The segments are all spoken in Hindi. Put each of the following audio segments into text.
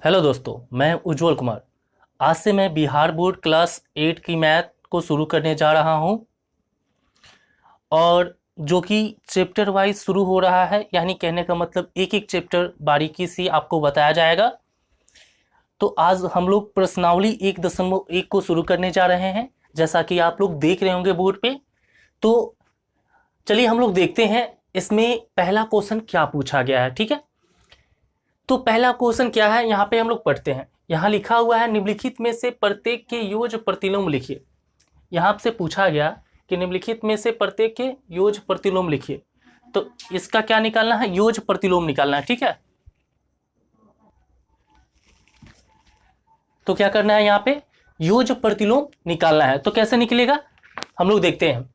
हेलो दोस्तों, मैं उज्जवल कुमार। आज से मैं बिहार बोर्ड क्लास 8 की मैथ को शुरू करने जा रहा हूं और जो कि चैप्टर वाइज शुरू हो रहा है, यानी कहने का मतलब एक एक चैप्टर बारीकी से आपको बताया जाएगा। तो आज हम लोग प्रश्नावली 1.1 को शुरू करने जा रहे हैं, जैसा कि आप लोग देख रहे होंगे बोर्ड पे। तो चलिए हम लोग देखते हैं इसमें पहला क्वेश्चन क्या पूछा गया है। ठीक है, तो पहला क्वेश्चन क्या है यहाँ पे हम लोग पढ़ते हैं। यहाँ लिखा हुआ है निम्नलिखित में से प्रत्येक के योज प्रतिलोम लिखिए। यहाँ से पूछा गया कि निम्नलिखित में से प्रत्येक के योज प्रतिलोम लिखिए, तो इसका क्या निकालना है, योज प्रतिलोम निकालना है। ठीक है, तो क्या करना है, यहाँ पे योज प्रतिलोम निकालना है। तो कैसे निकलेगा हम लोग देखते हैं।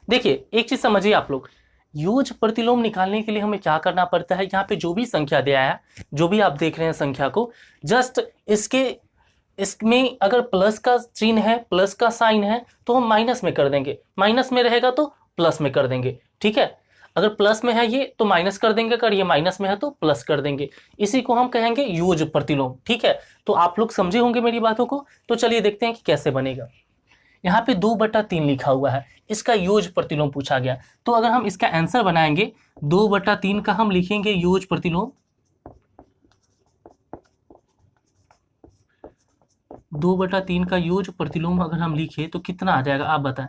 देखिए एक चीज समझिए आप लोग, योज प्रतिलोम निकालने के लिए हमें क्या करना पड़ता है। यहाँ पे जो भी संख्या दिया है, जो भी आप देख रहे हैं संख्या को, जस्ट इसमें अगर प्लस का चिन्ह है, प्लस का साइन है, तो हम माइनस में कर देंगे। माइनस में रहेगा तो प्लस में कर देंगे। ठीक है, अगर प्लस में है ये तो माइनस कर देंगे, अगर ये माइनस में है तो प्लस कर देंगे। इसी को हम कहेंगे योज प्रतिलोम। ठीक है, तो आप लोग समझे होंगे मेरी बातों को। तो चलिए देखते हैं कि कैसे बनेगा। यहाँ पे 2/3 लिखा हुआ है, इसका योज प्रतिलोम पूछा गया। तो अगर हम इसका आंसर बनाएंगे, 2/3 का हम लिखेंगे योज प्रतिलोम। 2/3 का योज प्रतिलोम अगर हम लिखे तो कितना आ जाएगा, आप बताएं।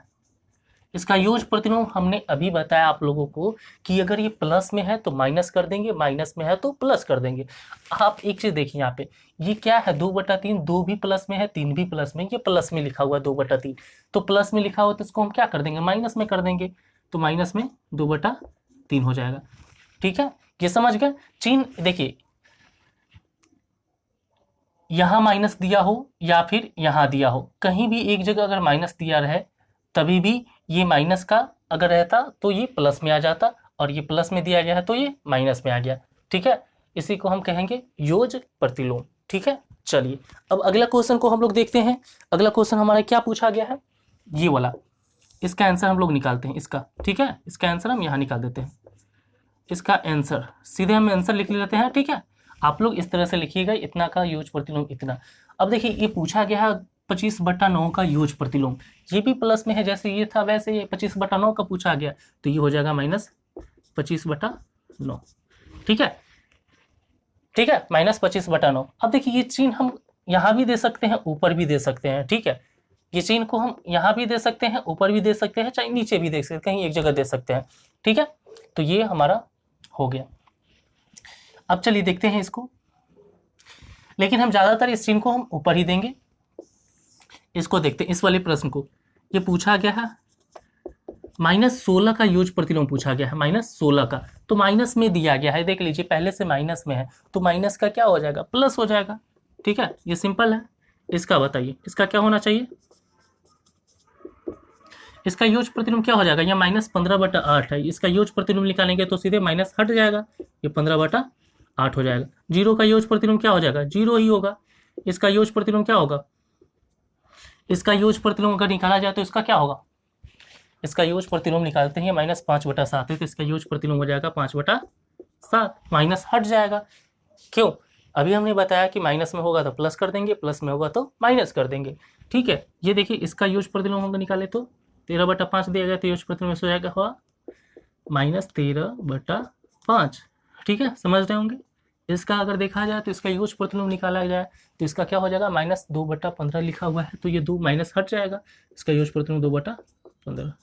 इसका योज प्रतिलोम हमने अभी बताया आप लोगों को कि अगर ये प्लस में है तो माइनस कर देंगे, माइनस में है तो प्लस कर देंगे। आप एक चीज देखिए यहाँ पे, ये क्या है 2/3, 2 भी प्लस में है, 3 भी प्लस में, ये प्लस में लिखा हुआ है 2/3। तो प्लस में लिखा हुआ तो इसको हम क्या कर देंगे, माइनस में कर देंगे। तो माइनस में 2/3 हो जाएगा। ठीक है, ये समझ गए। चिन्ह देखिए, यहाँ माइनस दिया हो या फिर यहाँ दिया हो, कहीं भी एक जगह अगर माइनस दिया रहे तभी भी ये माइनस का अगर रहता तो ये प्लस में आ जाता, और ये प्लस में दिया गया है तो ये माइनस में आ गया। ठीक है, इसी को हम कहेंगे योज प्रतिलोम। ठीक है, चलिए अब अगला क्वेश्चन को हम लोग देखते हैं। अगला क्वेश्चन हमारा क्या पूछा गया है, ये वाला। इसका आंसर हम लोग निकालते हैं इसका। ठीक है, इसका आंसर हम यहाँ निकाल देते हैं। इसका आंसर सीधे हम आंसर लिख लेते हैं। ठीक है, आप लोग इस तरह से लिखिएगा, इतना का योज प्रतिलोम इतना। अब देखिए ये पूछा गया है 25/9 का योज प्रतिलोम। ये भी प्लस में है, जैसे ये था वैसे ये 25/9 का पूछा गया, तो ये हो जाएगा -25/9। ठीक है, ठीक है, -25/9। अब देखिए ये चिन्ह हम यहाँ भी दे सकते हैं, ऊपर भी दे सकते हैं। ठीक है, ये चिन्ह को हम यहाँ भी दे सकते हैं, ऊपर भी दे सकते हैं, चाहे नीचे भी दे सकते हैं, कहीं एक जगह दे सकते हैं। ठीक है, तो ये हमारा हो गया। अब चलिए देखते हैं इसको, लेकिन हम ज्यादातर इस चिन्ह को हम ऊपर ही देंगे। इसको देखते हैं, इस वाले प्रश्न को। ये पूछा गया है -16 का योज प्रतिलोम पूछा गया है, -16 का। तो माइनस में दिया गया है, देख लीजिए पहले से माइनस में है, तो माइनस का क्या हो जाएगा, प्लस हो जाएगा। ठीक है, ये सिंपल है। इसका बताइए, इसका क्या होना चाहिए, इसका योज प्रतिलोम क्या हो जाएगा, यह -15/8 है। इसका योज प्रतिलोम निकालेंगे तो सीधे माइनस हट जाएगा, ये 15/8 हो जाएगा। 0 का योज प्रतिलोम क्या हो जाएगा, 0 ही होगा। इसका योज प्रतिलोम क्या होगा, इसका योज प्रतिलोम अगर निकाला जाए तो इसका क्या होगा, इसका योज प्रतिलोम निकालते हैं -5/7 है, तो इसका योज प्रतिलोम हो जाएगा 5/7। माइनस हट जाएगा, क्यों, अभी हमने बताया कि माइनस में होगा तो प्लस कर देंगे, प्लस में होगा तो माइनस कर देंगे। ठीक है, ये देखिए इसका योज प्रतिलोम हम निकाले तो 13/5 दिया गया, तो योज प्रतिलोम हो जाएगा हुआ -13/5। ठीक है, समझ रहे होंगे। इसका अगर देखा जाए तो इसका योज प्रतिलोम निकाला जाए तो इसका क्या हो जाएगा, -2/15 लिखा हुआ है, तो ये 2 माइनस हट जाएगा, इसका योज प्रतिलोम 2/15।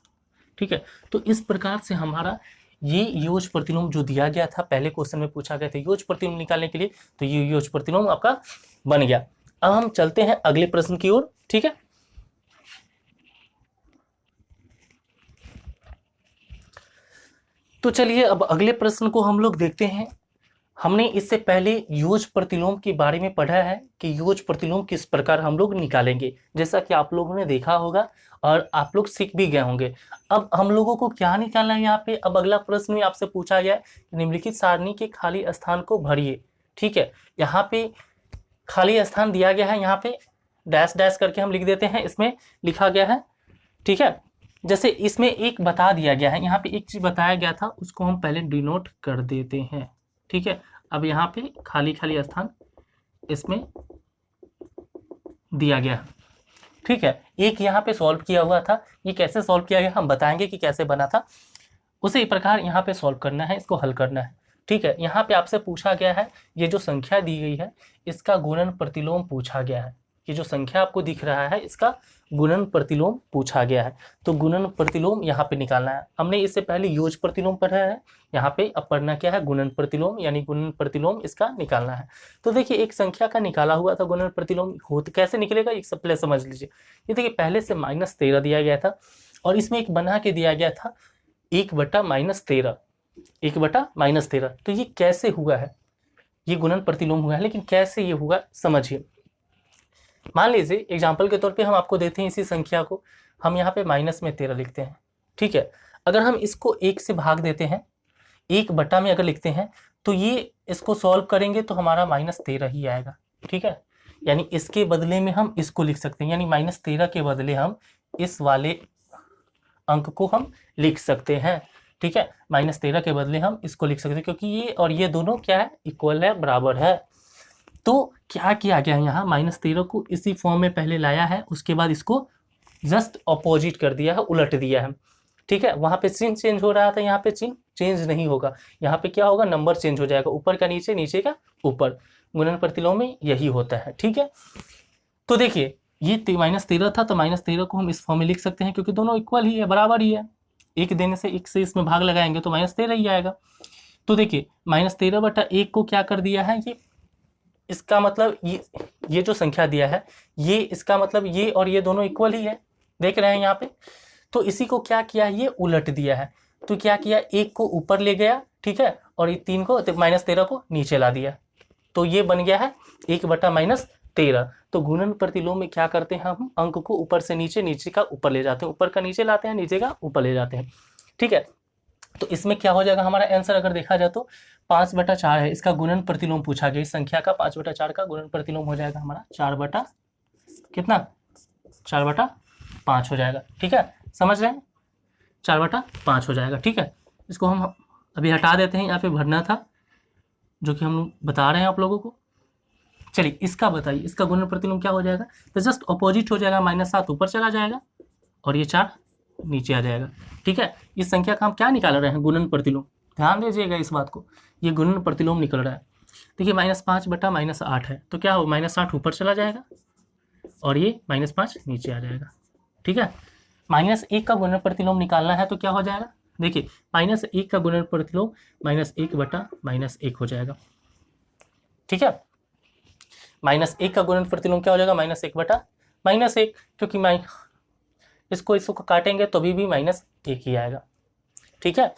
ठीक है, तो इस प्रकार से हमारा ये योज प्रतिलोम जो दिया गया था, पहले क्वेश्चन में पूछा गया था योज प्रतिलोम निकालने के लिए, तो ये योज प्रतिलोम आपका बन गया। अब हम चलते हैं अगले प्रश्न की ओर। ठीक है, तो चलिए अब अगले प्रश्न को हम लोग देखते हैं। हमने इससे पहले योज प्रतिलोम के बारे में पढ़ा है कि योज प्रतिलोम किस प्रकार हम लोग निकालेंगे, जैसा कि आप लोगों ने देखा होगा और आप लोग सीख भी गए होंगे। अब हम लोगों को क्या निकालना है यहाँ पे, अब अगला प्रश्न में आपसे पूछा गया है कि निम्नलिखित सारणी के खाली स्थान को भरिए। ठीक है, यहाँ पे खाली स्थान दिया गया है, यहाँ पे डैश डैश करके हम लिख देते हैं, इसमें लिखा गया है। ठीक है, जैसे इसमें एक बता दिया गया है, यहाँ पे एक चीज बताया गया था, उसको हम पहले डिनोट कर देते हैं। ठीक है, अब यहाँ पे खाली खाली स्थान इसमें दिया गया। ठीक है, एक यहाँ पे सॉल्व किया हुआ था, ये कैसे सॉल्व किया गया हम बताएंगे कि कैसे बना था। उसी प्रकार यहाँ पे सॉल्व करना है, इसको हल करना है। ठीक है, यहाँ पे आपसे पूछा गया है ये जो संख्या दी गई है इसका गुणन प्रतिलोम पूछा गया है। ये जो संख्या आपको दिख रहा है इसका गुणन प्रतिलोम पूछा गया है। तो गुणन प्रतिलोम यहाँ पे निकालना है। हमने इससे पहले योग प्रतिलोम पढ़ा है, यहाँ पे अब पढ़ना क्या है, गुणन प्रतिलोम, यानी गुणन प्रतिलोम इसका निकालना है। तो देखिए एक संख्या का निकाला हुआ था गुणन प्रतिलोम, हो तो कैसे निकलेगा एक सब पहले समझ लीजिए। ये देखिए पहले से -13 दिया गया था और इसमें एक बना के दिया गया था 1/-13, 1/-13। तो ये कैसे हुआ है, ये गुणन प्रतिलोम हुआ है, लेकिन कैसे ये हुआ समझिए। मान लीजिए एग्जाम्पल के तौर पे हम आपको देते हैं इसी संख्या को, हम यहाँ पे -13 लिखते हैं। ठीक है, अगर हम इसको 1 से भाग देते हैं, 1/में अगर लिखते हैं तो ये इसको सॉल्व करेंगे तो हमारा -13 ही आएगा। ठीक है, यानी इसके बदले में हम इसको लिख सकते हैं, यानी -13 के बदले हम इस वाले अंक को हम लिख सकते हैं। ठीक है, -13 के बदले हम इसको लिख सकते हैं, क्योंकि ये और ये दोनों क्या है, इक्वल है, बराबर है। तो क्या किया गया है यहाँ, -13 को इसी फॉर्म में पहले लाया है, उसके बाद इसको जस्ट अपोजिट कर दिया है, उलट दिया है। ठीक है, वहाँ पे चिन्ह चेंज हो रहा था, यहाँ पे चिन्ह चेंज नहीं होगा, यहाँ पे क्या होगा, नंबर चेंज हो जाएगा, ऊपर का नीचे, नीचे का ऊपर। गुणन प्रतिलोम में यही होता है। ठीक है, तो देखिए ये -13 था, तो -13 को हम इस फॉर्म में लिख सकते हैं, क्योंकि दोनों इक्वल ही है, बराबर ही है। एक देने से एक से इसमें भाग लगाएंगे तो -13 ही आएगा। तो देखिए -13/1 को क्या कर दिया है, ये इसका मतलब ये जो संख्या दिया है ये, इसका मतलब ये और ये दोनों इक्वल ही है, देख रहे हैं यहाँ पे। तो इसी को क्या किया है, ये उलट दिया है। तो क्या किया, 1 को ऊपर ले गया, ठीक है, और ये 3 को, -13 को नीचे ला दिया। तो ये बन गया है 1/-13। तो गुणन प्रतिलोम में क्या करते हैं, हम अंक को ऊपर से नीचे, नीचे का ऊपर ले जाते हैं, ऊपर का नीचे लाते हैं, नीचे का ऊपर ले जाते हैं। ठीक है, तो इसमें क्या हो जाएगा, हमारा आंसर अगर देखा जाए तो 5/4 है, इसका गुणन प्रतिलोम पूछा गया। इस संख्या का 5/4 का गुणन प्रतिलोम हो जाएगा हमारा 4/5 हो जाएगा। ठीक है, समझ रहे हैं, 4/5 हो जाएगा। ठीक है, इसको हम अभी हटा देते हैं, यहाँ पे भरना था जो कि हम बता रहे हैं आप लोगों को। चलिए इसका बताइए, इसका गुणन प्रतिलोम क्या हो जाएगा, तो जस्ट अपोजिट हो जाएगा, -7 ऊपर चला जाएगा और ये 4 नीचे आ जाएगा। ठीक है, इस संख्या का हम क्या निकाल रहे हैं, गुणन प्रतिलोम। ध्यान दीजिएगा इस बात को, ये गुणन प्रतिलोम निकल रहा है। देखिए -5/-8 है, तो क्या हो, -8 ऊपर चला जाएगा और ये -5 नीचे आ जाएगा। ठीक है, -1 का गुणन प्रतिलोम निकालना है तो क्या हो जाएगा, देखिए -1 का गुणन प्रतिलोम -1/-1 हो जाएगा। ठीक है, -1 का गुणन प्रतिलोम क्या हो जाएगा, -1/-1, क्योंकि इसको काटेंगे तो भी -1 ही आएगा। ठीक है,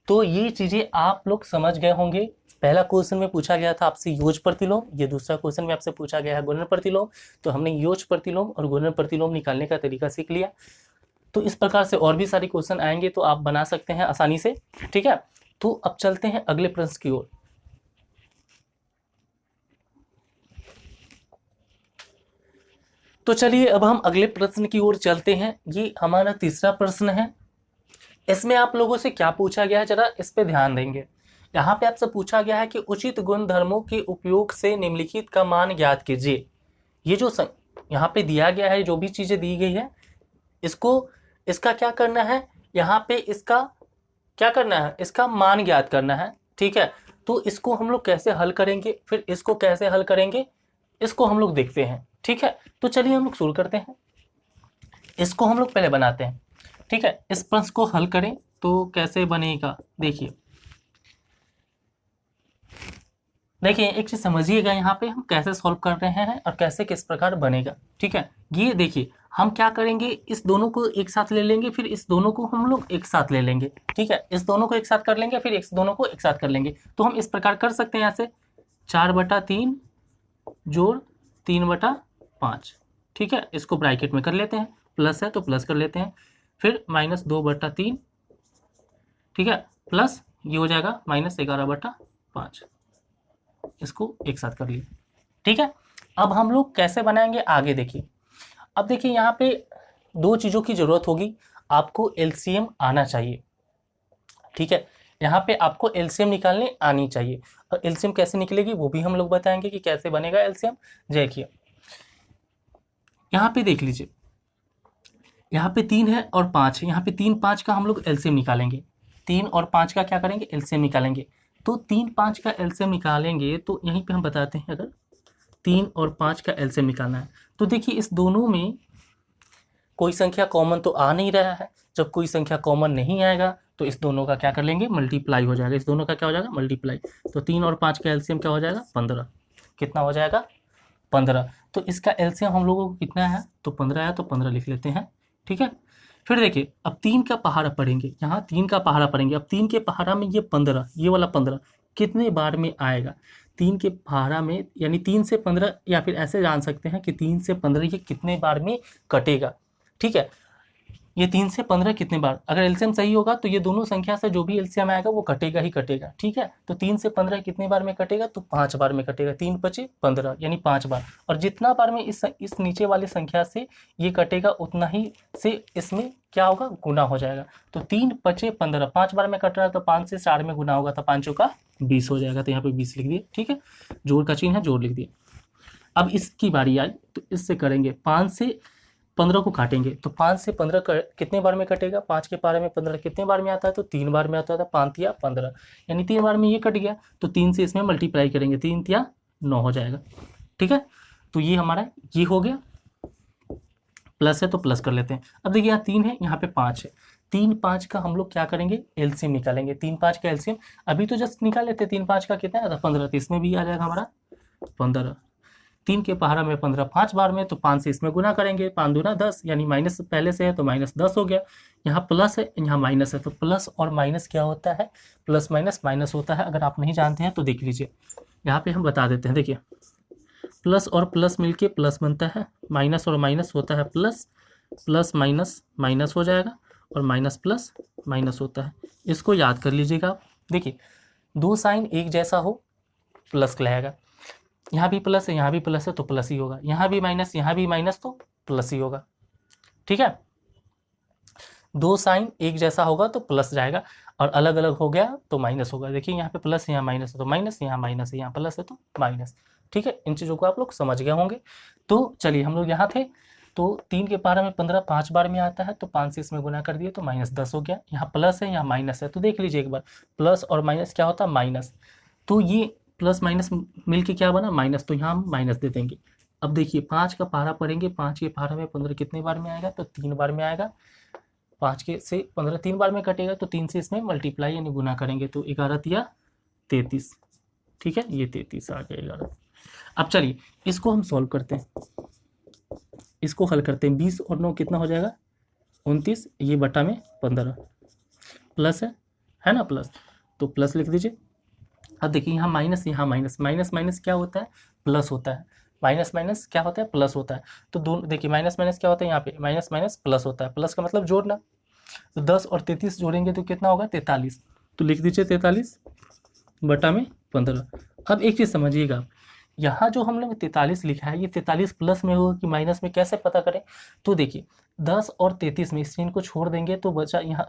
तो ये चीज़ें आप लोग समझ गए होंगे। पहला क्वेश्चन में पूछा गया था आपसे योग प्रतिलोम, ये दूसरा क्वेश्चन में आपसे पूछा गया है गुणन प्रतिलोम। तो हमने योग प्रतिलोम और गुणन प्रतिलोम निकालने का तरीका सीख लिया। तो इस प्रकार से और भी सारे क्वेश्चन आएंगे तो आप बना सकते हैं आसानी से। ठीक है, तो अब चलते हैं अगले प्रश्न की ओर। तो चलिए अब हम अगले प्रश्न की ओर चलते हैं। ये हमारा तीसरा प्रश्न है। इसमें आप लोगों से क्या पूछा गया है, जरा इस पे ध्यान देंगे। यहाँ पे आपसे पूछा गया है कि उचित गुणधर्मों के उपयोग से निम्नलिखित का मान ज्ञात कीजिए। ये जो यहाँ पे दिया गया है, जो भी चीजें दी गई है, इसका क्या करना है, यहाँ पे इसका क्या करना है, इसका मान ज्ञात करना है। ठीक है, तो इसको हम लोग कैसे हल करेंगे, फिर इसको कैसे हल करेंगे, इसको हम लोग देखते हैं। ठीक है, तो चलिए हम लोग शुरू करते हैं। इसको हम लोग पहले बनाते हैं। ठीक है, इस प्रश्न को हल करें तो कैसे बनेगा, देखिए एक चीज समझिएगा, यहाँ पे हम कैसे सॉल्व कर रहे हैं और कैसे किस प्रकार बनेगा। ठीक है, ये देखिए हम क्या करेंगे, इस दोनों को एक साथ ले लेंगे, फिर इस दोनों को हम लोग एक साथ ले लेंगे। ठीक है, इस दोनों को एक साथ कर लेंगे, फिर इस दोनों को एक साथ कर लेंगे। तो हम इस प्रकार कर सकते हैं, ऐसे 4/3 जोड़ 3/5। ठीक है, इसको ब्रैकेट में कर लेते हैं, प्लस है तो प्लस कर लेते हैं, फिर -2/3। ठीक है, प्लस ये हो जाएगा -11/5। इसको एक साथ कर लिए। ठीक है, अब हम लोग कैसे बनाएंगे आगे देखिए। अब देखिए यहाँ पे दो चीज़ों की ज़रूरत होगी, आपको एलसीएम आना चाहिए। ठीक है, यहाँ पे आपको एलसीएम निकालने आनी चाहिए। और एलसीएम कैसे निकलेगी वो भी हम लोग बताएंगे कि कैसे बनेगा एलसीएम। देखिए यहाँ पे देख लीजिए, यहाँ पे 3 है और 5 है, यहाँ पे 3 5 का हम लोग एलसीएम निकालेंगे। 3 और 5 का क्या करेंगे, एलसीएम निकालेंगे। तो 3 5 का एलसीएम निकालेंगे तो यहीं पे हम बताते हैं, अगर 3 और 5 का एलसीएम निकालना है तो देखिए इस दोनों में कोई संख्या कॉमन तो आ नहीं रहा है। जब कोई संख्या कॉमन नहीं आएगा तो इस दोनों का क्या कर लेंगे, मल्टीप्लाई हो जाएगा। इस दोनों का क्या हो जाएगा, मल्टीप्लाई। तो 3 और 5 का एलसीएम क्या हो जाएगा, 15। कितना हो जाएगा, 15। तो इसका एलसीएम हम लोगों को कितना है, तो 15 है, तो 15 लिख लेते हैं। ठीक है, फिर देखिए अब 3 का पहाड़ा पढ़ेंगे, यहाँ 3 का पहाड़ा पढ़ेंगे। अब 3 के पहाड़ा में ये 15, ये वाला 15 कितने बार में आएगा, 3 के पहाड़ा में, यानी 3 से 15, या फिर ऐसे जान सकते हैं कि 3 से 15 ये कितने बार में कटेगा। ठीक है, ये 3 से 15 कितने बार, अगर एलसीएम सही होगा तो ये दोनों संख्या से जो भी एलसीएम आएगा वो कटेगा ही कटेगा। ठीक है, तो 3 से 15 कितने बार में कटेगा, तो 5 बार में कटेगा। 3 पचे 15 यानी 5 बार। और जितना बार में इस नीचे वाली संख्या से ये कटेगा उतना ही से इसमें क्या होगा, गुना हो जाएगा। तो 3 पचे 15, 5 बार में कट रहा है तो 5 से 4 में गुना होगा, तो 5 का 20 हो जाएगा। तो यहाँ पे 20 लिख दिए। ठीक है, जोड़ का चिन्ह है, जोड़ लिख दिए। अब इसकी बारी आई तो इससे करेंगे, 5 से 15 को काटेंगे। तो 5 से 15 कितने बार में कटेगा, 5 के पारे में 15 कितने बार में आता है, तो 3 बार में आता था। 5 या 15 यानी 3 बार में ये कट गया, तो 3 से इसमें मल्टीप्लाई करेंगे, 3 या 9 हो जाएगा। ठीक है, तो ये हमारा ये हो गया। प्लस है तो प्लस कर लेते हैं। अब देखिए यहाँ 3 है, यहाँ पे 5 है। 3 5 का हम लोग क्या करेंगे, एलसीएम निकालेंगे। 3 5 का एलसीएम अभी तो जस्ट निकाल लेते हैं। 3 5 का कितना है, 15। तो इसमें भी आ जाएगा हमारा 15। 3 के पहाड़ा में 15 5 बार में, तो 5 से इसमें गुना करेंगे, 5 दूना 10, यानी माइनस पहले से है तो माइनस 10 हो गया। यहाँ प्लस है, यहाँ माइनस है, तो प्लस और माइनस क्या होता है, प्लस माइनस माइनस होता है। अगर आप नहीं जानते हैं तो देख लीजिए, यहाँ पे हम बता देते हैं। देखिए प्लस और प्लस मिलके प्लस बनता है, माइनस और माइनस होता है प्लस, प्लस माइनस माइनस हो जाएगा, और माइनस प्लस माइनस होता है। इसको याद कर लीजिएगा आप। देखिए दो साइन एक जैसा हो प्लस कहलाएगा, यहाँ भी प्लस है यहाँ भी प्लस है तो प्लस ही होगा, यहाँ भी माइनस तो प्लस ही होगा। ठीक है, दो साइन एक जैसा होगा तो प्लस जाएगा, और अलग अलग हो गया तो माइनस होगा। देखिए यहाँ पे प्लस है, यहाँ माइनस है तो माइनस, यहाँ माइनस है यहाँ प्लस है तो माइनस। ठीक है, इन चीज़ों को आप लोग समझ गए होंगे। तो चलिए हम लोग यहाँ थे, तो 3 के पारा में 15 5 बार में आता है, तो 5 से इसमें गुना कर दिए तो माइनस 10 हो गया। यहाँ प्लस है यहाँ माइनस है, तो देख लीजिए एक बार, प्लस और माइनस क्या होता है, माइनस। तो ये प्लस माइनस मिलके क्या बना, माइनस, तो यहाँ हम माइनस दे देंगे। अब देखिए 5 का पारा पढ़ेंगे, 5 के पारा में 15 कितने बार में आएगा, तो 3 बार में आएगा। 5 के से 15 3 बार में कटेगा, तो 3 से इसमें मल्टीप्लाई यानी गुना करेंगे, तो 11 या 33। ठीक है, ये 33 आ गया 11। अब चलिए इसको हम सॉल्व करते हैं, इसको हल करते हैं। 20 और 9 कितना हो जाएगा, 29, ये बटा में 15 प्लस है ना, प्लस, तो प्लस लिख दीजिए। अब देखिए यहाँ माइनस यहाँ माइनस, माइनस माइनस क्या होता है, प्लस होता है। माइनस माइनस क्या होता है, प्लस होता है। तो दोनों देखिए माइनस माइनस क्या होता है, यहाँ पे माइनस माइनस प्लस होता है। प्लस का मतलब जोड़ना, तो 10 और 33 जोड़ेंगे तो कितना होगा, 43। तो लिख दीजिए 43 बटा में 15। अब एक चीज़ समझिएगा, यहाँ जो हम लोग 43 लिखा है, ये 43 प्लस में होगा कि माइनस में, कैसे पता करें। तो देखिए 10 और 33 में इस चिन्ह को छोड़ देंगे तो बचा यहाँ,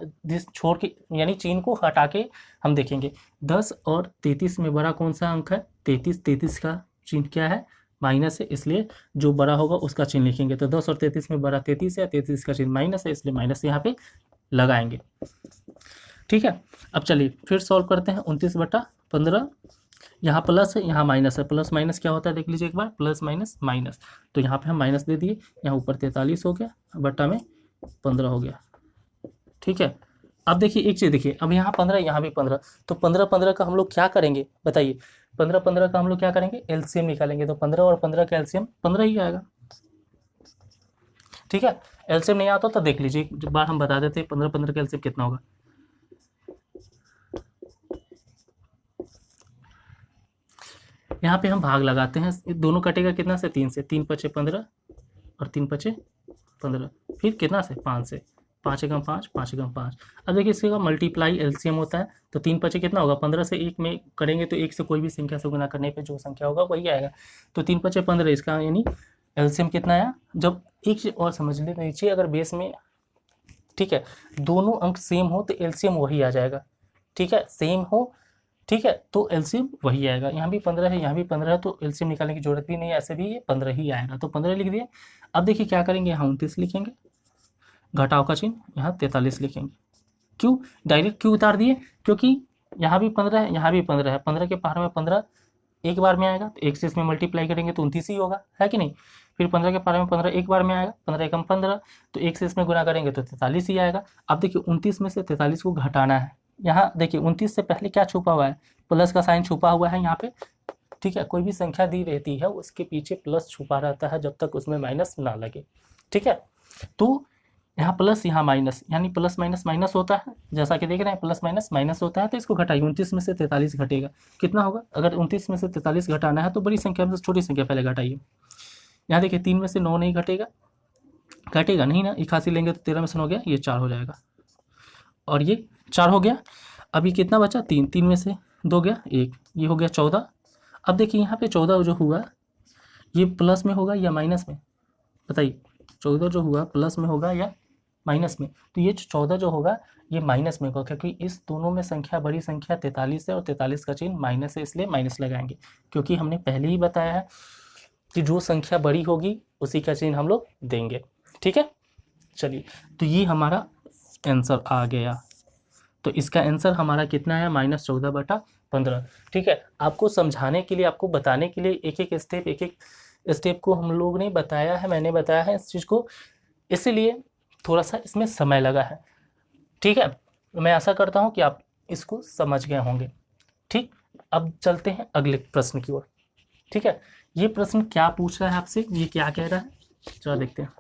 छोड़ के यानी चिन्ह को हटा के हम देखेंगे 10 और 33 में बड़ा कौन सा अंक है, 33। 33 का चिन्ह क्या है, माइनस है, इसलिए जो बड़ा होगा उसका चिन्ह लिखेंगे। तो 10 और 33 में बड़ा 33 है, 33 का चिन्ह माइनस है, इसलिए माइनस यहाँ पे लगाएंगे। ठीक है, अब चलिए फिर सॉल्व करते हैं। 29 बटा 15, यहाँ प्लस है यहाँ माइनस है, प्लस माइनस क्या होता है देख लीजिए एक बार, प्लस माइनस माइनस। तो यहाँ पे हम माइनस दे दिए, यहाँ ऊपर 43 हो गया बटा में 15 हो गया। ठीक है, अब देखिए एक चीज़ देखिए, अब यहाँ 15 यहाँ भी 15, तो 15 15 का हम लोग क्या करेंगे बताइए, 15 15 का हम लोग क्या करेंगे, एलसीएम निकालेंगे। तो 15 और 15 का एलसीएम 15 ही आएगा। ठीक है, एलसीएम नहीं आता तो देख लीजिए एक बार हम बता देते हैं 15 15 का एलसीएम कितना होगा। यहाँ पे हम भाग लगाते हैं, दोनों कटेगा कितना से, 3 से, 3 पचे 15 और 3 पचे 15, फिर कितना से, 5 से, 5 एकम 5 5 एकम 5। अब देखिए इसका मल्टीप्लाई एलसीएम होता है, तो 3 पचे कितना होगा, 15 से 1 में करेंगे तो 1 से कोई भी संख्या से गुना करने पे जो संख्या होगा वही आएगा। तो 3 पचे 15, इसका यानी एलसीएम कितना आया। जब एक चीज और समझ ले, नीचे अगर बेस में, ठीक है, दोनों अंक सेम हो तो एलसीएम वही आ जाएगा। ठीक है, सेम हो, ठीक है, तो एलसीएम वही आएगा। यहाँ भी 15 है, यहाँ भी 15 है, तो एलसीएम निकालने की जरूरत भी नहीं है, ऐसे भी ये 15 ही आएगा, तो 15 लिख दिए। अब देखिए क्या करेंगे, यहाँ 29 लिखेंगे, घटाव का चिन्ह, यहाँ 43 लिखेंगे। क्यों डायरेक्ट क्यों उतार दिए, क्योंकि यहाँ भी 15 है, यहाँ भी 15 है, 15 के पार में 15 एक बार में आएगा, तो 1 से इसमें मल्टीप्लाई करेंगे तो 29 ही होगा, है कि नहीं। फिर 15 के पार में 15 एक बार में आएगा, 15 एकम 15, तो 1 से इसमें गुना करेंगे तो 43 ही आएगा। अब देखिए 29 में से 43 को घटाना है। यहाँ देखिए 29 से पहले क्या छुपा हुआ है, प्लस का साइन छुपा हुआ है यहाँ पे, ठीक है। कोई भी संख्या दी रहती है उसके पीछे प्लस छुपा रहता है जब तक उसमें माइनस ना लगे, ठीक है। तो यहाँ प्लस यहाँ माइनस, यानी प्लस माइनस माइनस होता है, जैसा कि देख रहे हैं प्लस माइनस माइनस होता है, तो इसको घटाइए। 29 में से 43 घटेगा, कितना होगा, अगर 29 में से 43 घटाना है तो बड़ी संख्या में से छोटी संख्या पहले घटाइए। यहाँ देखिए 3 में से 9 नहीं घटेगा, घटेगा नहीं ना, 81 लेंगे तो 13 में से 9 गया, ये 4 हो जाएगा, और ये 4 हो गया। अभी कितना बचा, 3, 3 में से 2 गया 1, ये हो गया 14। अब देखिए यहाँ पे 14 जो हुआ ये प्लस में होगा या माइनस में, बताइए। 14 जो हुआ प्लस में होगा या माइनस में, तो ये 14 जो होगा ये माइनस में होगा, क्योंकि इस दोनों में संख्या बड़ी संख्या 43 है और 43 का चिन्ह माइनस है, इसलिए माइनस लगाएंगे, क्योंकि हमने पहले ही बताया है कि जो संख्या बड़ी होगी उसी का चिन्ह हम लोग देंगे, ठीक है। चलिए, तो ये हमारा आंसर आ गया। तो इसका आंसर हमारा कितना है, -14/15, ठीक है। आपको समझाने के लिए, आपको बताने के लिए एक एक स्टेप को हम लोग ने बताया है, मैंने बताया है इस चीज़ को, इसलिए थोड़ा सा इसमें समय लगा है, ठीक है। मैं आशा करता हूँ कि आप इसको समझ गए होंगे, ठीक। अब चलते हैं अगले प्रश्न की ओर, ठीक है। ये प्रश्न क्या पूछ रहा है आपसे, ये क्या कह रहा है, चलो देखते हैं।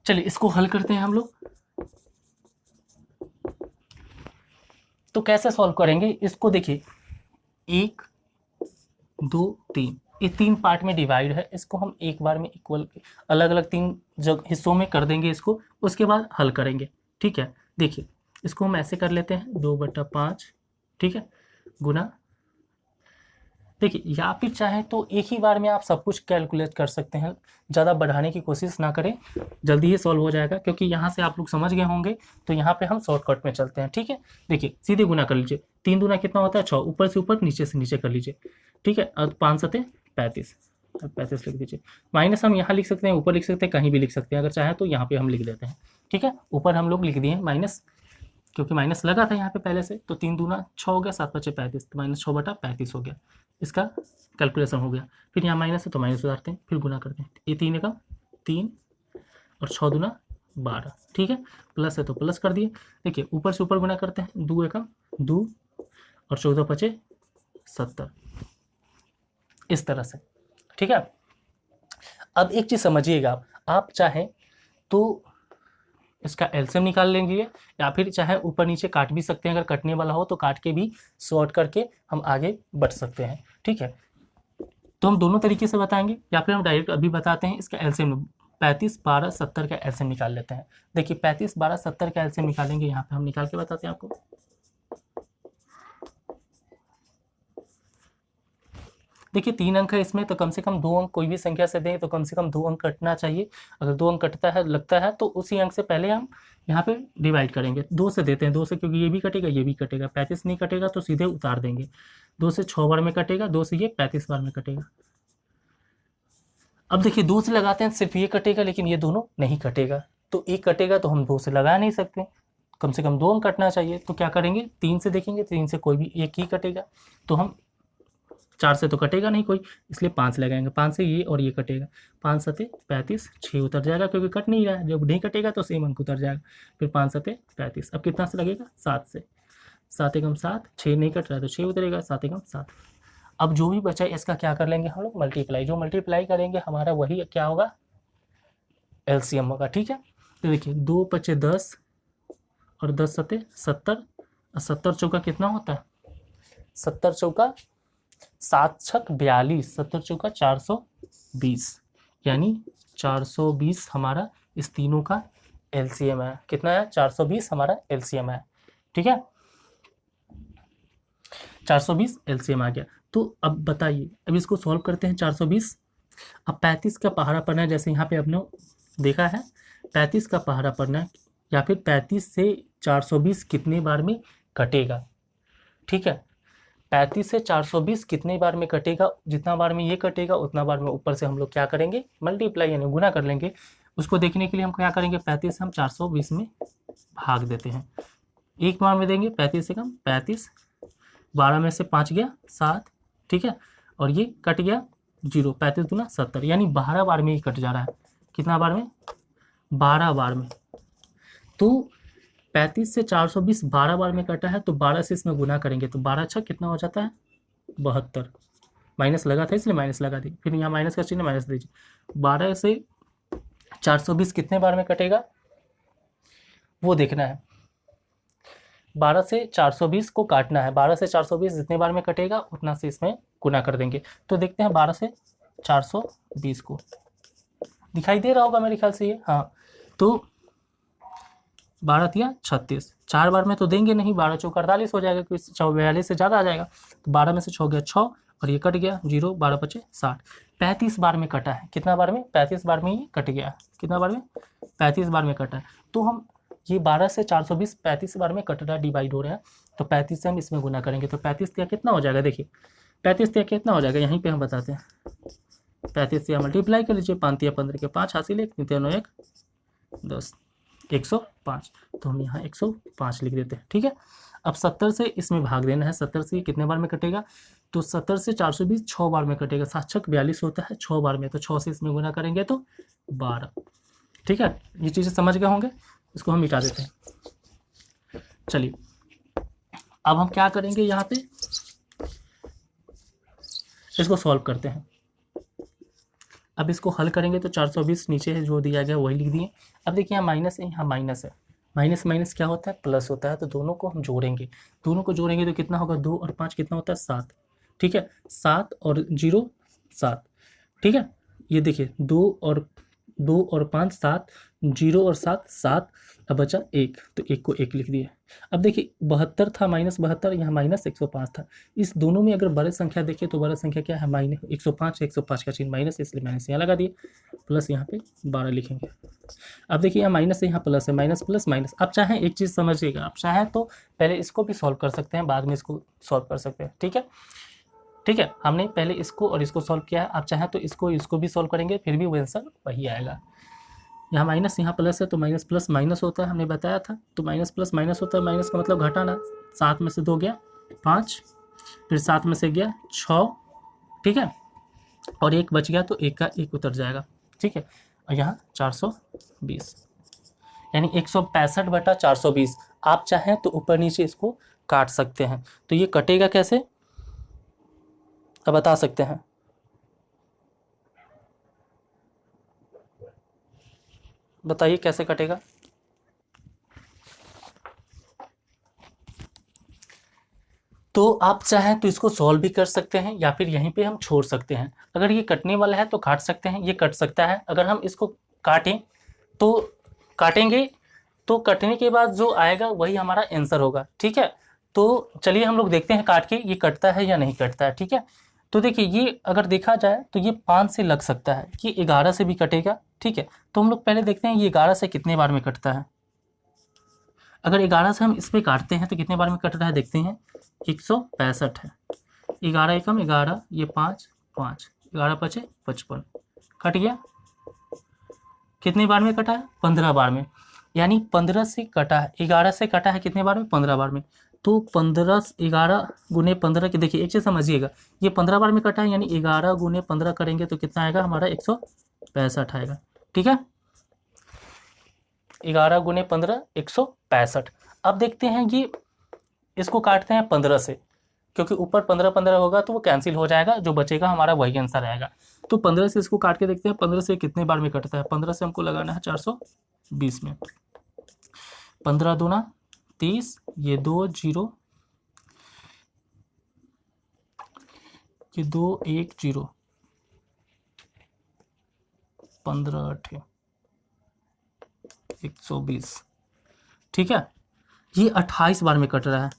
चलिए इसको हल करते हैं हम लोग। तो कैसे सॉल्व करेंगे इसको, देखिए 1 2 3, ये 3 पार्ट में डिवाइड है, इसको हम एक बार में इक्वल अलग अलग 3 हिस्सों में कर देंगे इसको, उसके बाद हल करेंगे, ठीक है। देखिए इसको हम ऐसे कर लेते हैं 2/5, ठीक है, गुना, देखिए या फिर चाहे तो एक ही बार में आप सब कुछ कैलकुलेट कर सकते हैं, ज़्यादा बढ़ाने की कोशिश ना करें, जल्दी ही सॉल्व हो जाएगा, क्योंकि यहाँ से आप लोग समझ गए होंगे। तो यहाँ पे हम शॉर्टकट में चलते हैं, ठीक है। देखिए सीधे गुना कर लीजिए, 3 दूना कितना होता है 6, ऊपर से ऊपर नीचे से नीचे कर लीजिए, ठीक है। और 5 सते 35, 35 लिख दीजिए। माइनस हम यहाँ लिख सकते हैं, ऊपर लिख सकते हैं, कहीं भी लिख सकते हैं, अगर चाहे तो यहाँ पर हम लिख देते हैं, ठीक है। ऊपर हम लोग लिख दिए माइनस, क्योंकि माइनस लगा था यहाँ पे पहले से, तो 3 दूना 6 हो गया, 7 5 35, तो -6/35 हो गया, इसका कैलकुलेशन हो गया। फिर यहाँ माइनस है तो माइनस उतारते हैं, फिर गुना करते हैं, ये 3 एकम 3 और 6 दूना 12, ठीक है। प्लस है तो प्लस कर दिए, देखिए ऊपर से ऊपर गुना करते हैं, 2 एकम 2 और 14 5 70, इस तरह से, ठीक है। अब एक चीज़ समझिएगा, आप चाहें तो इसका एलसीएम निकाल लेंगे, या फिर चाहे ऊपर नीचे काट भी सकते हैं, अगर कटने वाला हो तो काट के भी सॉर्ट करके हम आगे बढ़ सकते हैं, ठीक है। तो हम दोनों तरीके से बताएंगे, या फिर हम डायरेक्ट अभी बताते हैं इसका एलसीएम। 35 12 70 का एलसीएम निकाल लेते हैं। देखिए 35 12 70 का एलसीएम निकालेंगे, यहाँ पे हम निकाल के बताते हैं आपको। देखिए 3 अंक है इसमें, तो कम से कम 2 अंक कोई भी संख्या से दें तो कम से कम 2 अंक कटना चाहिए। अगर 2 अंक कटता है लगता है तो उसी अंक से पहले हम यहाँ पे डिवाइड करेंगे। 2 से देते हैं, 2 से, क्योंकि ये भी कटेगा ये भी कटेगा। 35 नहीं कटेगा तो सीधे उतार देंगे। 2 से 6 बार में कटेगा, 2 से ये 35 बार में कटेगा। अब देखिए 2 से लगाते हैं सिर्फ ये कटेगा, लेकिन ये दोनों नहीं कटेगा, तो एक कटेगा तो हम 2 से लगा नहीं सकते, कम से कम 2 अंक कटना चाहिए। तो क्या करेंगे, 3 से देखेंगे, 3 से कोई भी एक ही कटेगा, तो हम 4 से तो कटेगा नहीं कोई, इसलिए 5 लगाएंगे। 5 से ये और ये कटेगा, 5 सते 35, 6 उतर जाएगा क्योंकि कट नहीं रहा है। जब नहीं कटेगा तो सेम अंक उतर जाएगा। फिर 5 सते 35, अब कितना से लगेगा 7 से, 7 एकम 7, 6 नहीं कट रहा है तो 6 उतरेगा, 7 एकम 7। अब जो भी बचा इसका क्या कर लेंगे हम लोग, मल्टीप्लाई। जो मल्टीप्लाई करेंगे हमारा वही क्या होगा, एलसीएम होगा, ठीक है। तो देखिए 2 5 10 और 10 सते 70, और 70 चौका कितना होता है, 70 चौका 7 छक 42, 70 चौका 420, यानी 420 हमारा इस तीनों का एलसीएम है। कितना है, 420 हमारा एलसीएम है, ठीक है। 420 एलसीएम आ गया। तो अब बताइए, अब इसको सॉल्व करते हैं। 420, अब 35 का पहाड़ा पढ़ना है, जैसे यहाँ पे आपने देखा है 35 का पहाड़ा पढ़ना है, या फिर 35 से 420 कितने बार में कटेगा। ठीक है, 35 से 420 कितने बार में कटेगा, जितना बार में ये कटेगा उतना बार में ऊपर से हम लोग क्या करेंगे, मल्टीप्लाई यानी गुना कर लेंगे। उसको देखने के लिए हम क्या करेंगे, 35 से हम 420 में भाग देते हैं। एक बार में देंगे 35 से कम 35, 12 में से 5 गया 7, ठीक है, और ये कट गया 0, 35 दूना 70, यानी 12 बार में ही कट जा रहा है। कितना बार में, 12 बार में। तो 35 से 420 12 बार में कटा है, तो 12 से इसमें गुना करेंगे तो 12 अच्छा कितना हो जाता है, 72। माइनस लगा था इसलिए माइनस लगा दी, फिर यहाँ माइनस का चिन्ह माइनस दीजिए। 12 से 420 कितने बार में कटेगा वो देखना है। 12 से 420 को काटना है, 12 से 420 जितने बार में कटेगा उतना से इसमें गुना कर देंगे। तो देखते हैं 12 से 420 को, दिखाई दे रहा होगा मेरे ख्याल से ये, हाँ। तो 12 तिया 36, 4 बार में तो देंगे नहीं, 12 चौक 48 हो जाएगा, क्योंकि 42 से ज़्यादा आ जाएगा। तो 12 में से 6 गया 6, और ये कट गया 0, 12 बचे 60। 35 बार में कटा है, कितना बार में, 35 बार में ये कट गया। कितना बार में, 35 बार में कटा है। तो हम ये 12 से 420 35 बार में कट रहा है, डिवाइड हो रहा है, तो 35 से हम इसमें गुना करेंगे। तो 35 तिया कितना हो जाएगा, देखिए 35 तिया कितना हो जाएगा, यहीं पे हम बताते हैं। 35 तिया मल्टीप्लाई कर लीजिए, 5 तिया 15 के 5 हासिल, 1 3 1 10, 105। तो हम यहाँ 105 लिख देते हैं, ठीक है। अब 70 से इसमें भाग देना है, 70 से कितने बार में कटेगा, तो 70 से 420 6 बार में कटेगा। 7 छक 42 होता है 6 बार में, तो 6 से इसमें गुना करेंगे तो 12, ठीक है। ये चीज़ें समझ गए होंगे, इसको हम मिटा देते हैं। चलिए अब हम क्या करेंगे, यहाँ पे इसको सॉल्व करते हैं। अब इसको हल करेंगे तो 420 नीचे है जो दिया गया वही लिख दिए। अब देखिए यहाँ माइनस है, यहाँ माइनस है, माइनस माइनस क्या होता है, प्लस होता है। तो दोनों को हम जोड़ेंगे, दोनों को जोड़ेंगे तो कितना होगा, 2 और 5 कितना होता है, 7, ठीक है। 7 और 0 7, ठीक है। ये देखिए 2 और 5 7, 0 और 7 7, अब बचा 1, तो 1 को 1 लिख दिए। अब देखिए 72 था माइनस 72, यहाँ माइनस 105 था। इस दोनों में अगर बड़े संख्या देखें तो बड़ा संख्या क्या है, माइनस 105 है, 105 का चिन्ह माइनस, इसलिए माइनस यहाँ लगा दिए, प्लस यहाँ पे 12 लिखेंगे। अब देखिए यहाँ माइनस है, यहाँ प्लस है, माइनस प्लस माइनस। अब चाहें एक चीज़ समझिएगा, आप चाहें तो पहले इसको भी सॉल्व कर सकते हैं, बाद में इसको सॉल्व कर सकते हैं, ठीक है। ठीक है, हमने पहले इसको और इसको सॉल्व किया है, आप चाहें तो इसको भी सॉल्व करेंगे, फिर भी वो आंसर वही आएगा। यहाँ माइनस यहाँ प्लस है, तो माइनस प्लस माइनस होता है, हमने बताया था। तो माइनस प्लस माइनस होता है, माइनस का मतलब घटाना। 7 में से 2 गया 5, फिर 7 में से गया 6, ठीक है, और 1 बच गया, तो 1 का 1 उतर जाएगा, ठीक है। और यहाँ 420, यानी 165/420। आप चाहें तो ऊपर नीचे इसको काट सकते हैं। तो ये कटेगा कैसे, अब बता सकते हैं। बताइए कैसे कटेगा। तो आप चाहें तो इसको सॉल्व भी कर सकते हैं, या फिर यहीं पे हम छोड़ सकते हैं। अगर ये कटने वाला है तो काट सकते हैं, ये कट सकता है। अगर हम इसको काटें तो काटेंगे, तो कटने के बाद जो आएगा वही हमारा आंसर होगा, ठीक है। तो चलिए हम लोग देखते हैं काट के ये कटता है या नहीं कटता है, ठीक है। तो देखिए ये अगर देखा जाए तो ये 5 से लग सकता है, कि 11 से भी कटेगा, ठीक है। तो हम लोग पहले देखते हैं ये 11 से कितने बार में कटता है। अगर 11 से हम इस पर काटते हैं तो कितने बार में कट रहा है, देखते हैं। 165 है, 11 एकम 11, ये 5 5, 11 5 55, कट गया। कितने बार में कटा है, 15 बार में, यानी 15 से कटा है, 11 से कटा है कितने बार में, 15 बार में। तो 15 11 गुने 15 के, देखिए एक चीज़ समझिएगा, ये 15 बार में कटा है, यानी 11 गुने 15 करेंगे तो कितना आएगा हमारा, 165 आएगा, ठीक है। 11 गुने 15 165। अब देखते हैं ये, इसको काटते हैं 15 से, क्योंकि ऊपर 15 15 होगा तो वो कैंसिल हो जाएगा, जो बचेगा हमारा वही आंसर आएगा। तो 15 से इसको काट के देखते हैं 15 से कितने बार में कटता है। 15 से हमको लगाना है 420 में, 15 दूना 30, ये 2 0, ये 2 1 0, 15 8 120, ठीक है। ये 28 बार में कट रहा है।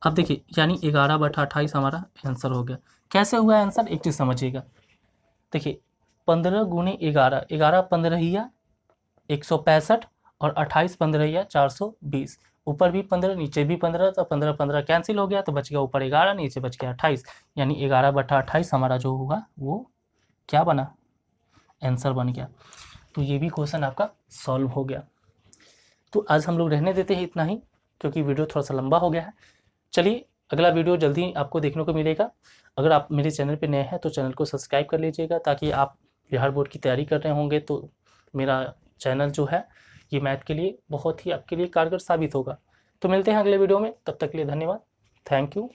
अब देखिए यानी 11/28 हमारा आंसर हो गया। कैसे हुआ आंसर, एक चीज़ समझिएगा। देखिए 15 गुने 11, 11 15 ही 165, और 28 15 या 420, ऊपर भी 15 नीचे भी 15, तो 15 15 कैंसिल हो गया, तो बच गया ऊपर 11 नीचे बच गया 28, यानी 11/28 हमारा जो होगा वो क्या बना, आंसर बन गया। तो ये भी क्वेश्चन आपका सॉल्व हो गया। तो आज हम लोग रहने देते हैं इतना ही, क्योंकि वीडियो थोड़ा सा लंबा हो गया है। चलिए अगला वीडियो जल्दी आपको देखने को मिलेगा। अगर आप मेरे चैनल पे नए हैं तो चैनल को सब्सक्राइब कर लीजिएगा, ताकि आप बिहार बोर्ड की तैयारी कर रहे होंगे तो मेरा चैनल जो है ये मैथ के लिए बहुत ही आपके लिए कारगर साबित होगा। तो मिलते हैं अगले वीडियो में, तब तक के लिए धन्यवाद, थैंक यू।